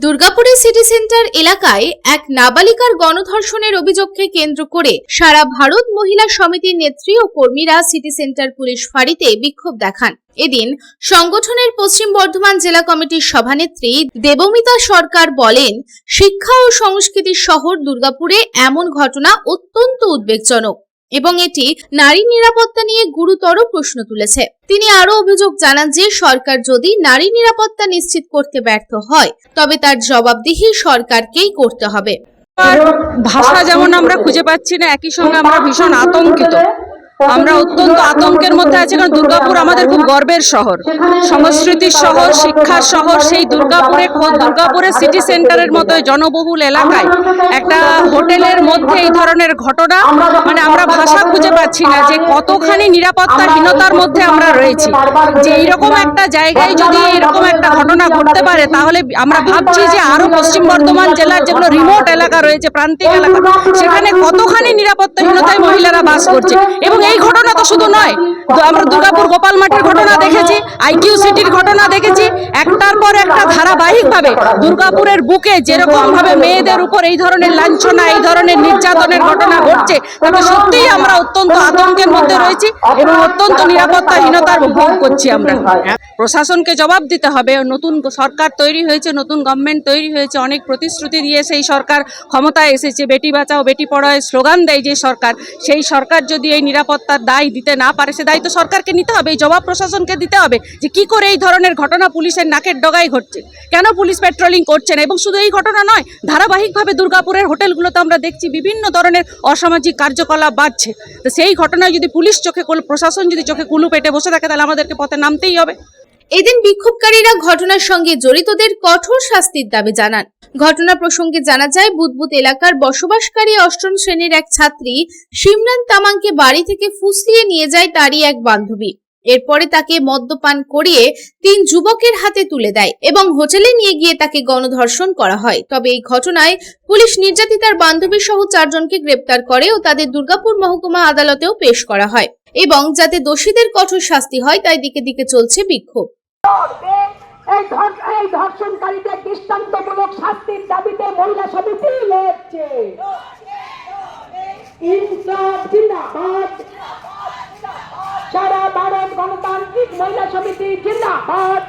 দুর্গাপুরের city centre এলাকায় এক নাবালিকার গণধর্ষণের অভিযোগকে কেন্দ্র করে সারা ভারত মহিলা সমিতির নেত্রী ও কর্মীরা সিটি সেন্টার পুলিশ ফাঁড়িতে বিক্ষোভ দেখান। এদিন সংগঠনের পশ্চিম বর্ধমান জেলা কমিটির সভানেত্রী দেবমিতা সরকার বলেন, শিক্ষা ও সংস্কৃতির শহর দুর্গাপুরে এমন ঘটনা অত্যন্ত উদ্বেগজনক এবং এটি নারী নিরাপত্তা নিয়ে গুরুতর প্রশ্ন তুলেছে। তিনি আরো অভিযোগ জানান যে সরকার যদি নারী নিরাপত্তা নিশ্চিত করতে ব্যর্থ হয় তবে তার জবাবদিহি সরকারকেই করতে হবে। ভাষা যেমন আমরা খুঁজে পাচ্ছি না, একই সঙ্গে আমরা ভীষণ আতঙ্কিত। আমরা অত্যন্ত আতঙ্কের মধ্যে আছি, কারণ দুর্গাপুর আমাদের খুব গর্বের শহর, সংস্কৃতির শহর, শিক্ষার শহর। সেই দুর্গাপুরের সিটি সেন্টারের মতো জনবহুল এলাকায় একটা হোটেলের মধ্যে এই ধরনের ঘটনা, মানে আমরা ভাষা খুঁজে পাচ্ছি না যে কতখানি নিরাপত্তাহীনতার মধ্যে আমরা রয়েছি। যে এইরকম একটা জায়গায় যদি এরকম একটা ঘটনা ঘটতে পারে, তাহলে আমরা ভাবছি যে আরো পশ্চিম বর্ধমান জেলার যেগুলো রিমোট এলাকা রয়েছে, প্রান্তিক এলাকা, সেখানে কতখানি নিরাপত্তাহীনতায় মহিলারা বাস করছে। এবং এই ঘটনা তো শুধু নয়, আমরা দুর্গাপুর গোপাল মাঠের ঘটনা দেখেছি, আইকিউ সিটির ঘটনা দেখেছি, একটার পর একটা ধারাবাহিকভাবে দুর্গাপুরের বুকে যেরকম ভাবে মেয়েদের উপর এই ধরনের লাঞ্ছনা, এই ধরনের নির্যাতনের ঘটনা ঘটছে, তাতে সত্যিই আমরা অত্যন্ত আতঙ্কের মধ্যে রয়েছি এবং অত্যন্ত নিরাপত্তাহীনতার ভোগ করছি। আমরা প্রশাসনকে জবাব দিতে হবে। নতুন সরকার তৈরি হয়েছে, নতুন গভর্নমেন্ট তৈরি হয়েছে, অনেক প্রতিশ্রুতি দিয়ে সেই সরকার ক্ষমতায় এসেছে। বেটি বাঁচাও বেটি পড়াও স্লোগান দেয় যে সরকার, সেই সরকার যদি এই নিরাপত্তার দায় দিতে না পারে, সে দায়িত্ব সরকারকে নিতে হবে। এই জবাব প্রশাসনকে দিতে হবে যে কি করে এই ধরনের ঘটনা পুলিশের নাকের ডগায় ঘটছে, কেন পুলিশ পেট্রোলিং করছে না। এবং শুধু এই ঘটনা নয়, ধারাবাহিকভাবে দুর্গাপুরের হোটেলগুলোতে আমরা দেখছি বিভিন্ন ধরনের অসামাজিক কার্যকলাপ বাড়ছে। তো সেই ঘটনায় যদি পুলিশ প্রশাসন যদি চোখে কুলু পেটে বসে থাকে, তাহলে আমাদেরকে পথে নামতেই হবে। এদিন বিক্ষোভকারীরা ঘটনার সঙ্গে জড়িতদের কঠোর শাস্তির দাবি জানান। ঘটনা প্রসঙ্গে জানা যায়, বুদবুদ এলাকার বসবাসকারী অষ্টম শ্রেণীর এক ছাত্রী সিমরান তামাংকে বাড়ি থেকে ফুসলিয়ে নিয়ে যায় তারই এক বান্ধবী। এরপরে তাকে মদ্যপান করিয়ে 3 যুবকের হাতে তুলে দেয় এবং হোটেলে নিয়ে গিয়ে তাকে গণধর্ষণ করা হয়। তবে এই ঘটনায় পুলিশ নির্যাতিতার বান্ধবী সহ 4 জনকে গ্রেপ্তার করে ও তাদের দুর্গাপুর মহকুমা আদালতেও পেশ করা হয় এবং যাতে দোষীদের কঠোর শাস্তি হয় তাই দিকে দিকে চলছে বিক্ষোভ। এই ধর্ষণকারীদের দৃষ্টান্তমূলক শাস্তির দাবিতে মহিলা সমিতি লড়ছে। ইনসাফ জিন্দাবাদ, সারা ভারত গণতান্ত্রিক মহিলা সমিতি জিন্দাবাদ।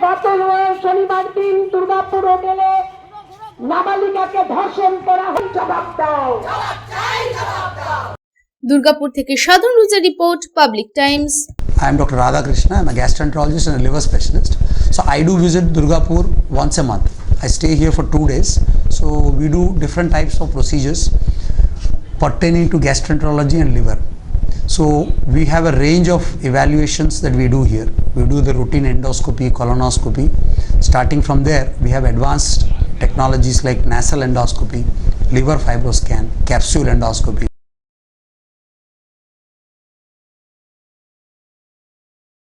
গত শনিবার দিন দুর্গাপুর হোটেলে নাবালিকাকে ধর্ষণ করা হয়, জবাব দাও। দুর্গাপুর থেকে সাধন রুজের report, public times. I am Dr. Radhakrishna. I am a gastroenterologist and a liver specialist. So I do visit Durgapur once a month. I stay here for 2 days. So we do different types of procedures pertaining to gastroenterology and liver. So we have a range of evaluations that we do here. We do the routine endoscopy, colonoscopy. Starting from there, we have advanced technologies like nasal endoscopy, liver fibroscan, capsule endoscopy.